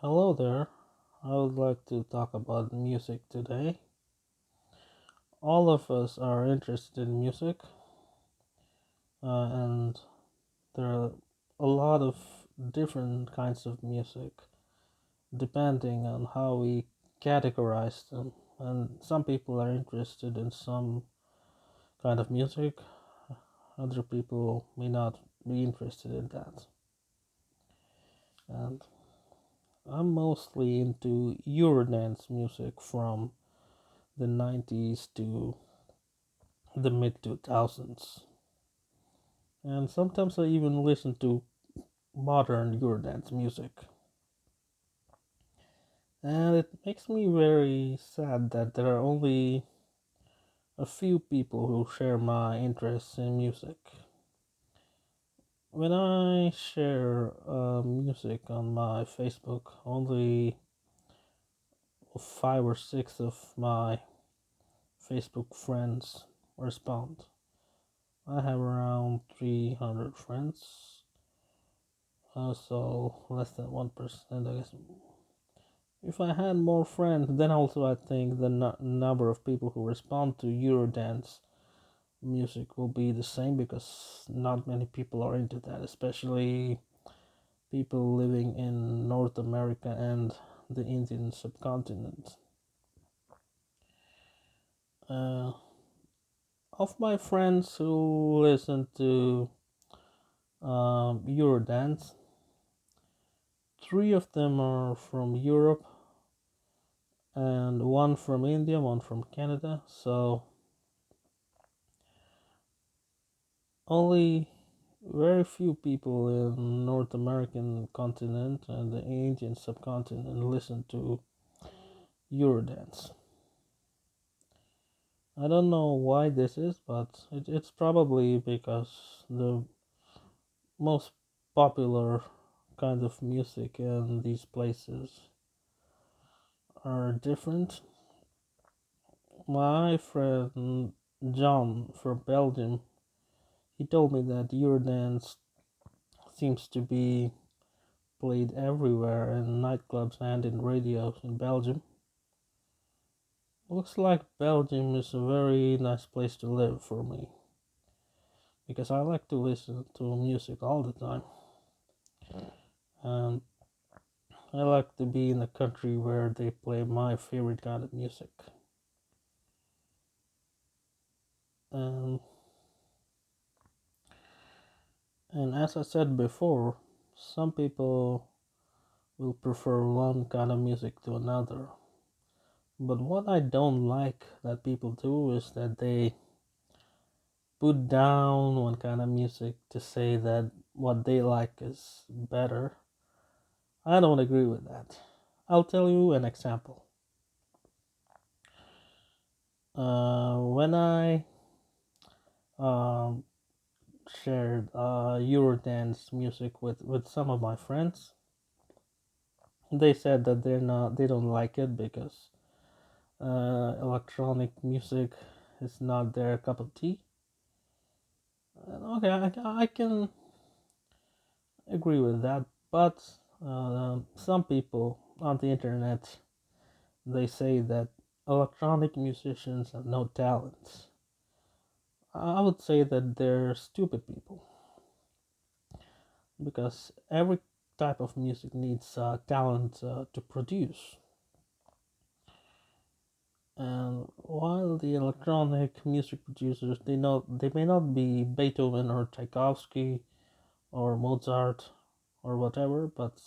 Hello there. I would like to talk about music today. All of us are interested in music, and there are a lot of different kinds of music depending on how we categorize them. And some people are interested in some kind of music, other people may not be interested in that. And I'm mostly into Eurodance music from the 90s to the mid 2000s. And sometimes I even listen to modern Eurodance music. And it makes me very sad that there are only a few people who share my interests in music. When I share music on my Facebook, only five or six of my Facebook friends respond. I have around 300 friends, so less than 1%, I guess. If I had more friends, then also I think the number of people who respond to Eurodance music will be the same because not many people are into that, especially people living in North America and the Indian subcontinent. Uh, of my friends who listen to Eurodance, three of them are from Europe and one from India, one from Canada. So only very few people in North American continent and the Indian subcontinent listen to Eurodance. I don't know why this is, but it's probably because the most popular kind of music in these places are different. My friend John from Belgium, he told me that Eurodance seems to be played everywhere in nightclubs and in radios in Belgium. Looks like Belgium is a very nice place to live for me because I like to listen to music all the time, and I like to be in a country where they play my favorite kind of music. And and as I said before, some people will prefer one kind of music to another. But what I don't like that people do is that they put down one kind of music to say that what they like is better. I don't agree with that. I'll tell you an example. When I um, shared Eurodance music with some of my friends, they said that they don't like it because electronic music is not their cup of tea. And okay, I can agree with that, but some people on the internet they say that electronic musicians have no talent. I would say that they're stupid people because every type of music needs talent to produce. And while the electronic music producers they may not be Beethoven or Tchaikovsky or Mozart or whatever, but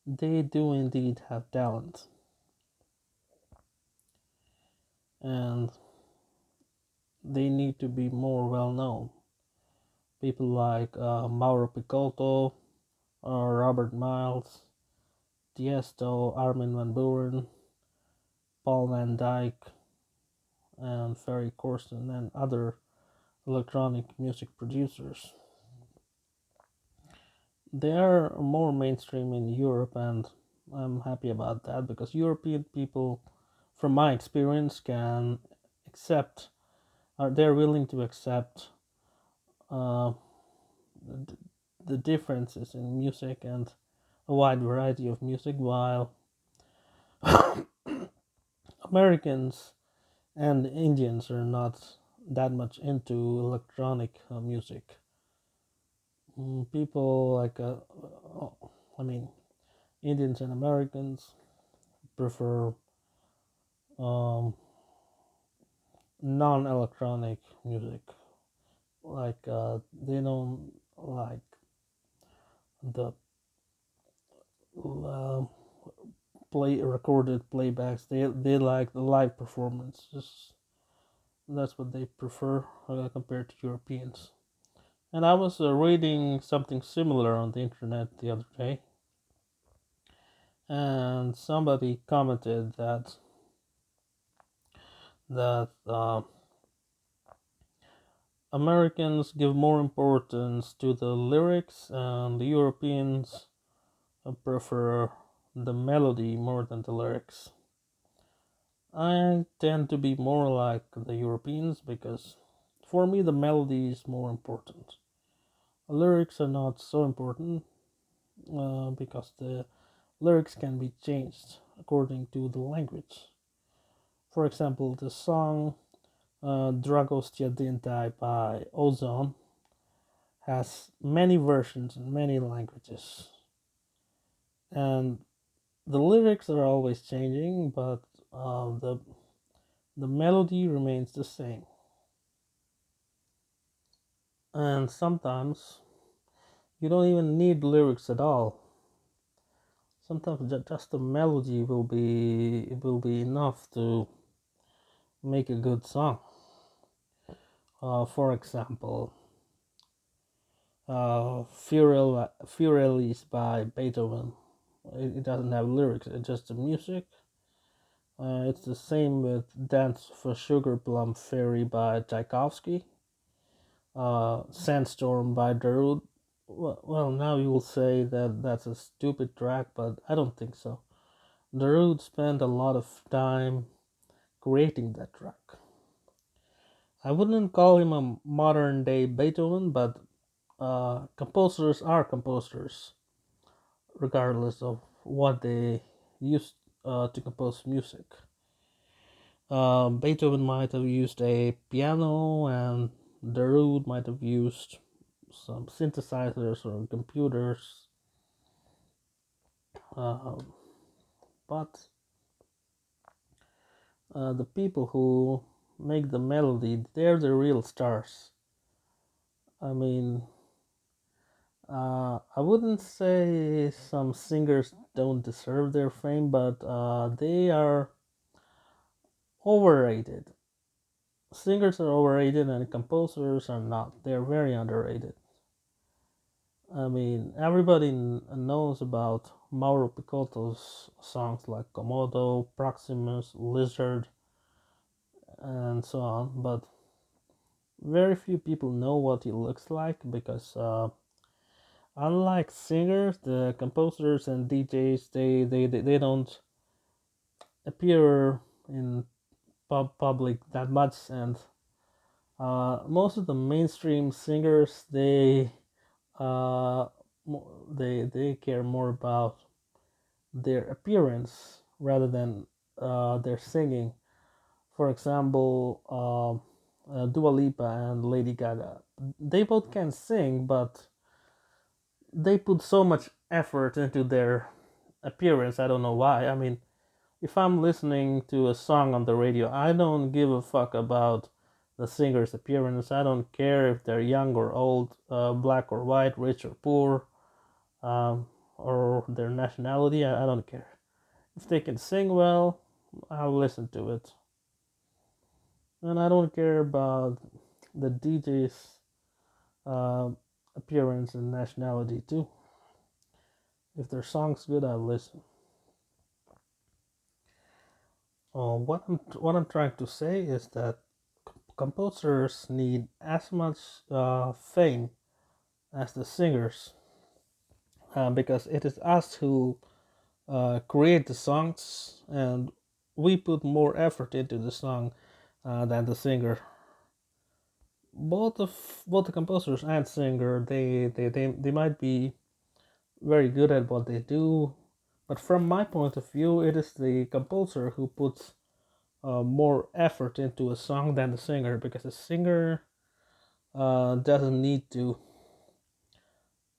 they do indeed have talent. And they need to be more well known. People like Mauro Picotto or Robert Miles, Tiesto, Armin van Buuren, Paul van Dyk, and Ferry Corsten, and other electronic music producers. They are more mainstream in Europe, and I'm happy about that because European people, from my experience, can accept, or they're willing to accept uh, the differences in music and a wide variety of music, while Americans and Indians are not that much into electronic music. People like, I mean, Indians and Americans prefer um, non-electronic music. Like they don't like the uh, play recorded playbacks. They like the live performances. That's what they prefer compared to Europeans. And I was reading something similar on the internet the other day, and somebody commented that Americans give more importance to the lyrics, and the Europeans prefer the melody more than the lyrics. I tend to be more like the Europeans because for me the melody is more important. The lyrics are not so important because the lyrics can be changed according to the language. For example, the song Dragostea Dintai by Ozone has many versions in many languages. And the lyrics are always changing, but the melody remains the same. And sometimes you don't even need lyrics at all. Sometimes just the melody will be enough to make a good song. For example, Furellis by Beethoven. It doesn't have lyrics; it's just the music. It's the same with Dance for Sugar Plum Fairy by Tchaikovsky. Sandstorm by Darude. Well, now you will say that that's a stupid track, but I don't think so. Darude spent a lot of time creating that track. I wouldn't call him a modern day Beethoven, but composers are composers, regardless of what they used to compose music. Beethoven might have used a piano, and Darude might have used some synthesizers or computers. Uh, but the people who make the melody, they're the real stars. I mean, I wouldn't say some singers don't deserve their fame, but they are overrated. Singers are overrated and composers are not. They're very underrated. I mean, everybody knows about Mauro Picotto's songs like Komodo, Proximus, Lizard, and so on, but very few people know what he looks like because, unlike singers, the composers and DJs, they don't appear in public that much, and most of the mainstream singers uh, they care more about their appearance rather than their singing. For example, Dua Lipa and Lady Gaga, they both can sing, but they put so much effort into their appearance. I don't know why. I mean, if I'm listening to a song on the radio, I don't give a fuck about the singer's appearance. I don't care if they're young or old, black or white, rich or poor, or their nationality. I don't care. If they can sing well, I'll listen to it. And I don't care about the DJ's uh, appearance and nationality too. If their song's good, I'll listen. What I'm trying to say is that composers need as much fame as the singers, because it is us who create the songs, and we put more effort into the song than the singer. Both the composers and singer, they might be very good at what they do. But from my point of view, it is the composer who puts more effort into a song than the singer, because the singer doesn't need to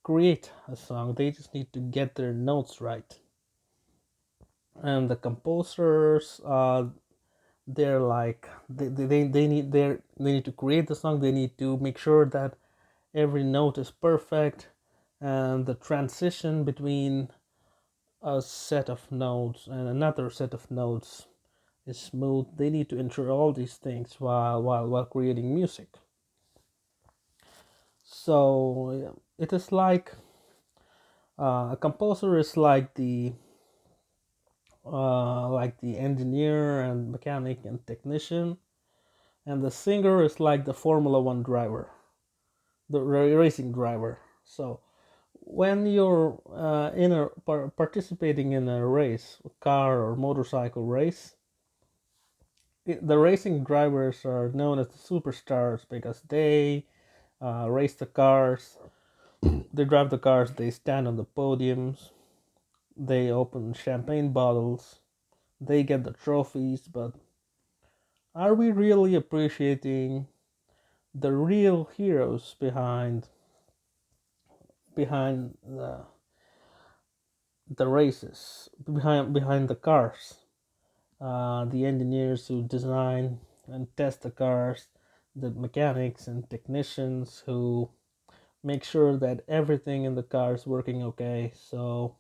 create a song, they just need to get their notes right. And the composers, they're like they need to create the song, they need to make sure that every note is perfect, and the transition between a set of notes and another set of notes is smooth. They need to ensure all these things while creating music. So it is like a composer is like the engineer and mechanic and technician, and the singer is like the Formula One driver, the racing driver. So when you're participating in a race, a car or motorcycle race, the racing drivers are known as the superstars because they race the cars, they drive the cars, they stand on the podiums, they open champagne bottles, they get the trophies. But are we really appreciating the real heroes behind the races, behind the cars? The engineers who design and test the cars, the mechanics and technicians who make sure that everything in the car is working okay. So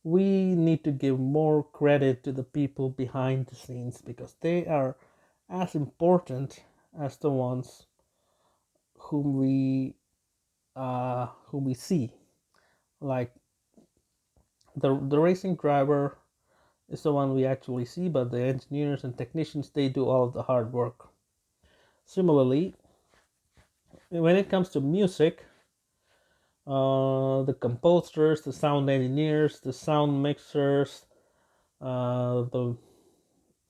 we need to give more credit to the people behind the scenes, because they are as important as the ones whom we see. Like the racing driver is the one we actually see, but the engineers and technicians, they do all of the hard work. Similarly, when it comes to music, the composers, the sound engineers, the sound mixers, the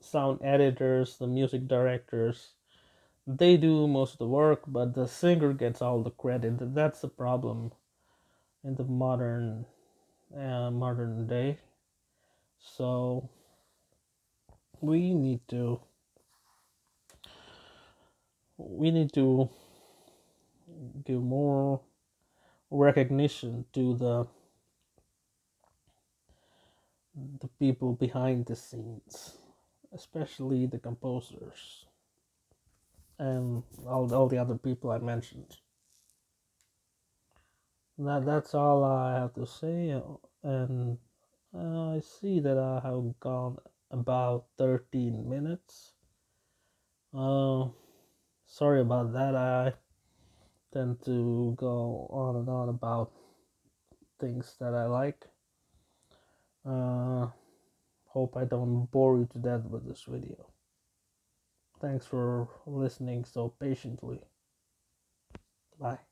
sound editors, the music directors, they do most of the work, but the singer gets all the credit. That's the problem in the modern day. So we need to we need to give more recognition to the people behind the scenes, especially the composers and all the other people I mentioned. That's all I have to say, and I see that I have gone about 13 minutes. Uh, Sorry about that. I tend to go on and on about things that I like. Uh, Hope I don't bore you to death with this video. Thanks for listening so patiently. Bye.